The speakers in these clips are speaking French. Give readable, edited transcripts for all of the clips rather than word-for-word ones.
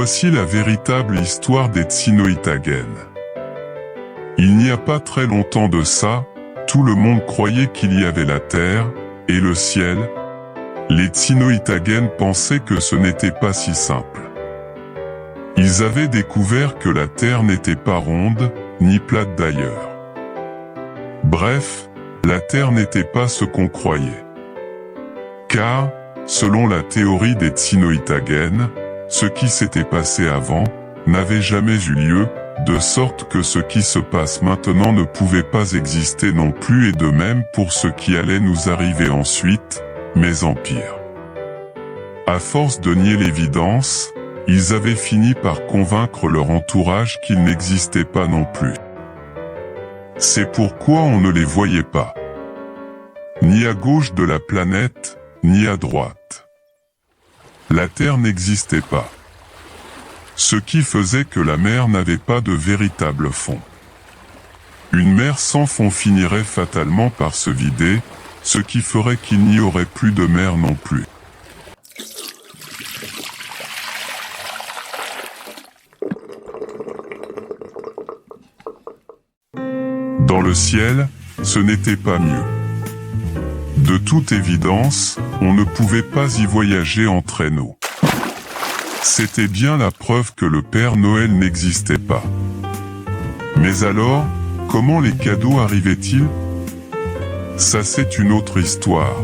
Voici la véritable histoire des Tsinnohitagen. Il n'y a pas très longtemps de ça, tout le monde croyait qu'il y avait la terre et le ciel. Les Tsinnohitagen pensaient que ce n'était pas si simple. Ils avaient découvert que la terre n'était pas ronde, ni plate d'ailleurs. Bref, la terre n'était pas ce qu'on croyait. Car, selon la théorie des Tsinnohitagen, ce qui s'était passé avant n'avait jamais eu lieu, de sorte que ce qui se passe maintenant ne pouvait pas exister non plus, et de même pour ce qui allait nous arriver ensuite, mais en pire. À force de nier l'évidence, ils avaient fini par convaincre leur entourage qu'il n'existait pas non plus. C'est pourquoi on ne les voyait pas. Ni à gauche de la planète, ni à droite. La Terre n'existait pas. Ce qui faisait que la mer n'avait pas de véritable fond. Une mer sans fond finirait fatalement par se vider, ce qui ferait qu'il n'y aurait plus de mer non plus. Dans le ciel, ce n'était pas mieux. De toute évidence, on ne pouvait pas y voyager en traîneau. C'était bien la preuve que le Père Noël n'existait pas. Mais alors, comment les cadeaux arrivaient-ils? Ça, c'est une autre histoire.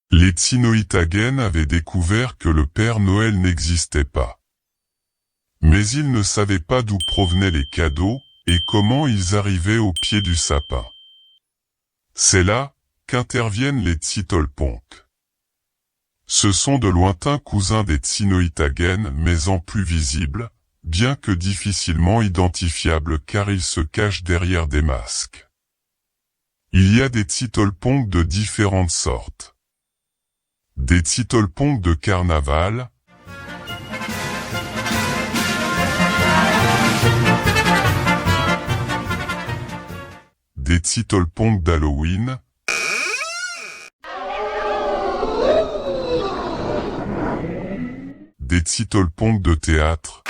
Les Tsinnohitagen avaient découvert que le Père Noël n'existait pas. Mais ils ne savaient pas d'où provenaient les cadeaux, et comment ils arrivaient au pied du sapin. C'est là qu'interviennent les Tsittolponk. Ce sont de lointains cousins des Tsinnohitagen, mais en plus visibles, bien que difficilement identifiables car ils se cachent derrière des masques. Il y a des Tsittolponk de différentes sortes. Des Tsittolponk de carnaval, des Tsittolponk d'Halloween, des Tsittolponk de théâtre,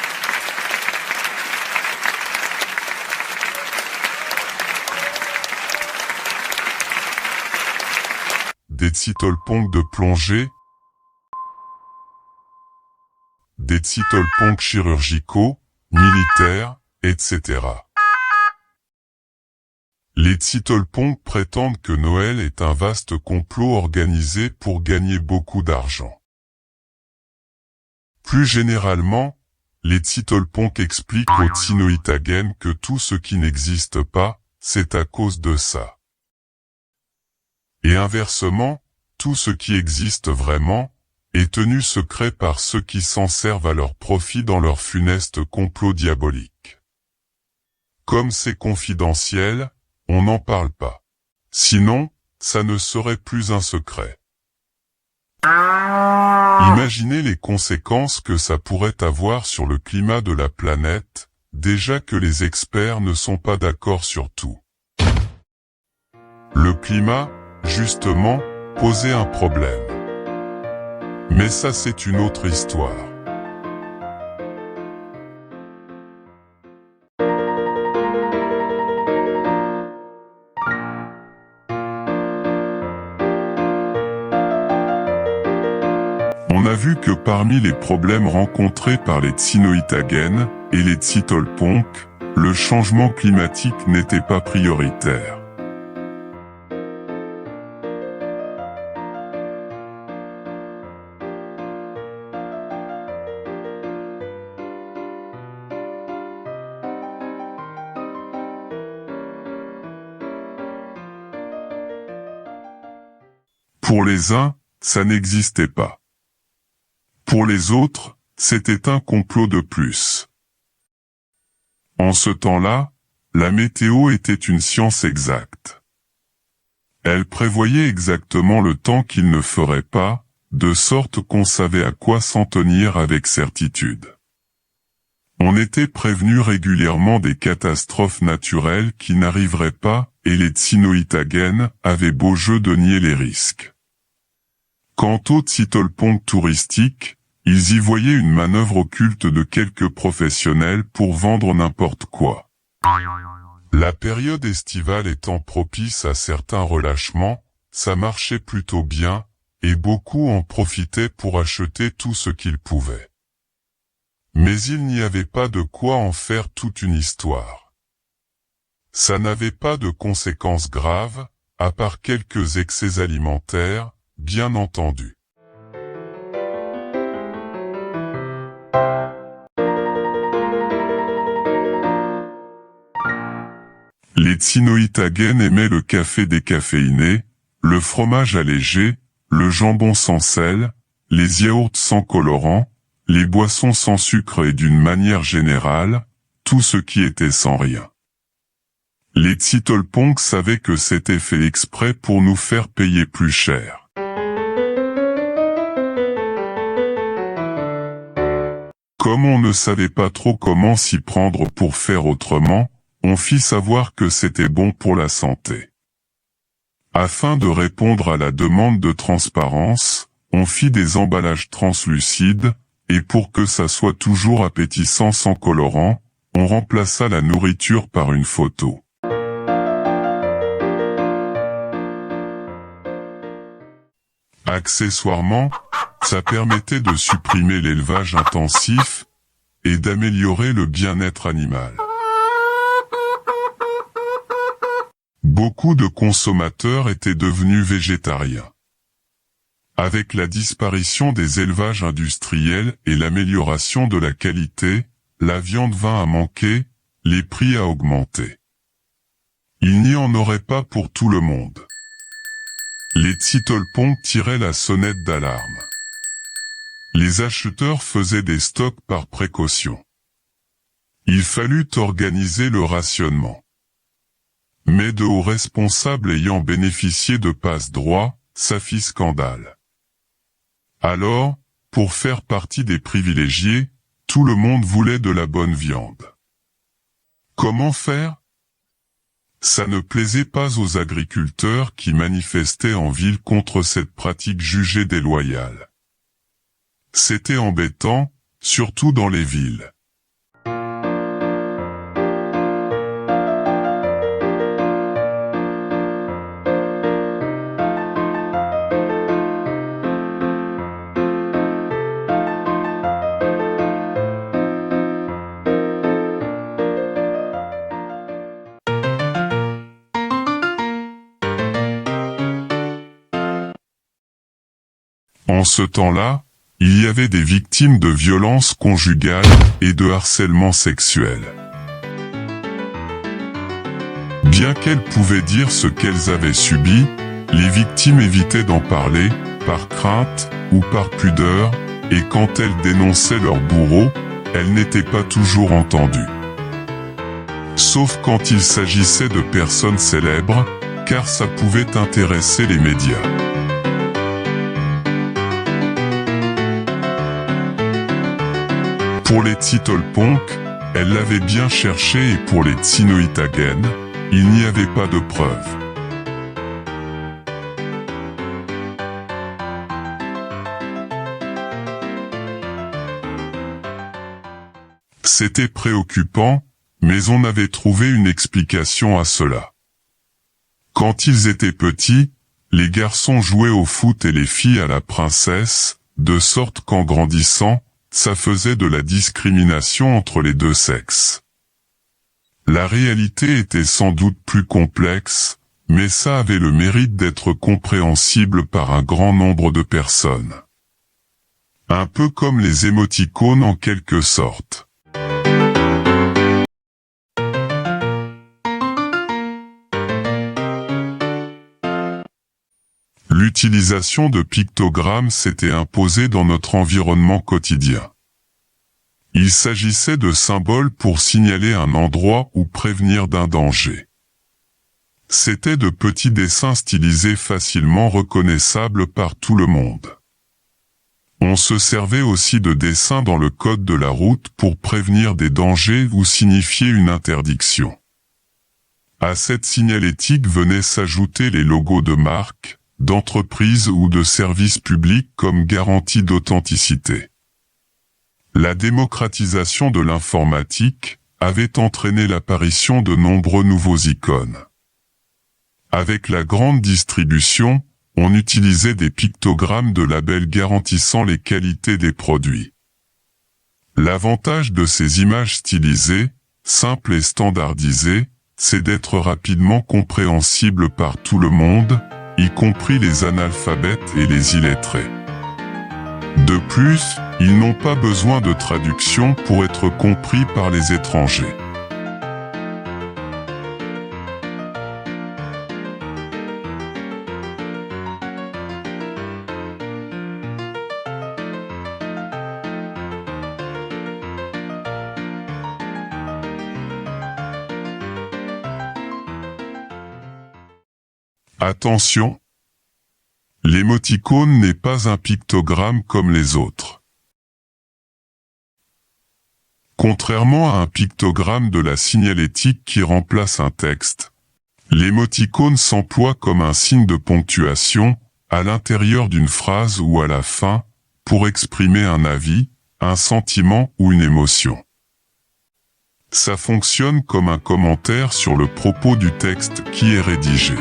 des Tsittolponk de plongée, des Tsittolponk chirurgicaux, militaires, etc. Les Tsittolponk prétendent que Noël est un vaste complot organisé pour gagner beaucoup d'argent. Plus généralement, les Tsittolponk expliquent aux Tsinnohitagen que tout ce qui n'existe pas, c'est à cause de ça. Et inversement, tout ce qui existe vraiment, est tenu secret par ceux qui s'en servent à leur profit dans leur funeste complot diabolique. Comme c'est confidentiel, on n'en parle pas. Sinon, ça ne serait plus un secret. Imaginez les conséquences que ça pourrait avoir sur le climat de la planète, déjà que les experts ne sont pas d'accord sur tout. Le climat, justement, posait un problème. Mais ça, c'est une autre histoire. On a vu que parmi les problèmes rencontrés par les Tsinnohitagen et les Tsittolponk, le changement climatique n'était pas prioritaire. Pour les uns, ça n'existait pas. Pour les autres, c'était un complot de plus. En ce temps-là, la météo était une science exacte. Elle prévoyait exactement le temps qu'il ne ferait pas, de sorte qu'on savait à quoi s'en tenir avec certitude. On était prévenu régulièrement des catastrophes naturelles qui n'arriveraient pas, et les Tsinnoitagen avaient beau jeu de nier les risques. Quant aux Tsittolpong touristiques, ils y voyaient une manœuvre occulte de quelques professionnels pour vendre n'importe quoi. La période estivale étant propice à certains relâchements, ça marchait plutôt bien, et beaucoup en profitaient pour acheter tout ce qu'ils pouvaient. Mais il n'y avait pas de quoi en faire toute une histoire. Ça n'avait pas de conséquences graves, à part quelques excès alimentaires, bien entendu. Les Tsinnoitagen aimaient le café décaféiné, le fromage allégé, le jambon sans sel, les yaourts sans colorant, les boissons sans sucre et d'une manière générale, tout ce qui était sans rien. Les Tsittolpong savaient que c'était fait exprès pour nous faire payer plus cher. Comme on ne savait pas trop comment s'y prendre pour faire autrement, on fit savoir que c'était bon pour la santé. Afin de répondre à la demande de transparence, on fit des emballages translucides, et pour que ça soit toujours appétissant sans colorant, on remplaça la nourriture par une photo. Accessoirement, ça permettait de supprimer l'élevage intensif et d'améliorer le bien-être animal. Beaucoup de consommateurs étaient devenus végétariens. Avec la disparition des élevages industriels et l'amélioration de la qualité, la viande vint à manquer, les prix à augmenter. Il n'y en aurait pas pour tout le monde. Les Tsittolpong tiraient la sonnette d'alarme. Les acheteurs faisaient des stocks par précaution. Il fallut organiser le rationnement. Mais de hauts responsables ayant bénéficié de passe-droit, ça fit scandale. Alors, pour faire partie des privilégiés, tout le monde voulait de la bonne viande. Comment faire? Ça ne plaisait pas aux agriculteurs qui manifestaient en ville contre cette pratique jugée déloyale. C'était embêtant, surtout dans les villes. En ce temps-là, il y avait des victimes de violences conjugales et de harcèlement sexuel. Bien qu'elles pouvaient dire ce qu'elles avaient subi, les victimes évitaient d'en parler, par crainte ou par pudeur, et quand elles dénonçaient leur bourreau, elles n'étaient pas toujours entendues. Sauf quand il s'agissait de personnes célèbres, car ça pouvait intéresser les médias. Pour les Tsittolpong, elle l'avait bien cherché et pour les Tsinnoitagen, il n'y avait pas de preuves. C'était préoccupant, mais on avait trouvé une explication à cela. Quand ils étaient petits, les garçons jouaient au foot et les filles à la princesse, de sorte qu'en grandissant, ça faisait de la discrimination entre les deux sexes. La réalité était sans doute plus complexe, mais ça avait le mérite d'être compréhensible par un grand nombre de personnes. Un peu comme les émoticônes en quelque sorte. L'utilisation de pictogrammes s'était imposée dans notre environnement quotidien. Il s'agissait de symboles pour signaler un endroit ou prévenir d'un danger. C'étaient de petits dessins stylisés facilement reconnaissables par tout le monde. On se servait aussi de dessins dans le code de la route pour prévenir des dangers ou signifier une interdiction. À cette signalétique venaient s'ajouter les logos de marques, d'entreprises ou de services publics comme garantie d'authenticité. La démocratisation de l'informatique avait entraîné l'apparition de nombreux nouveaux icônes. Avec la grande distribution, on utilisait des pictogrammes de labels garantissant les qualités des produits. L'avantage de ces images stylisées, simples et standardisées, c'est d'être rapidement compréhensibles par tout le monde, y compris les analphabètes et les illettrés. De plus, ils n'ont pas besoin de traduction pour être compris par les étrangers. Attention! L'émoticône n'est pas un pictogramme comme les autres. Contrairement à un pictogramme de la signalétique qui remplace un texte, l'émoticône s'emploie comme un signe de ponctuation, à l'intérieur d'une phrase ou à la fin, pour exprimer un avis, un sentiment ou une émotion. Ça fonctionne comme un commentaire sur le propos du texte qui est rédigé.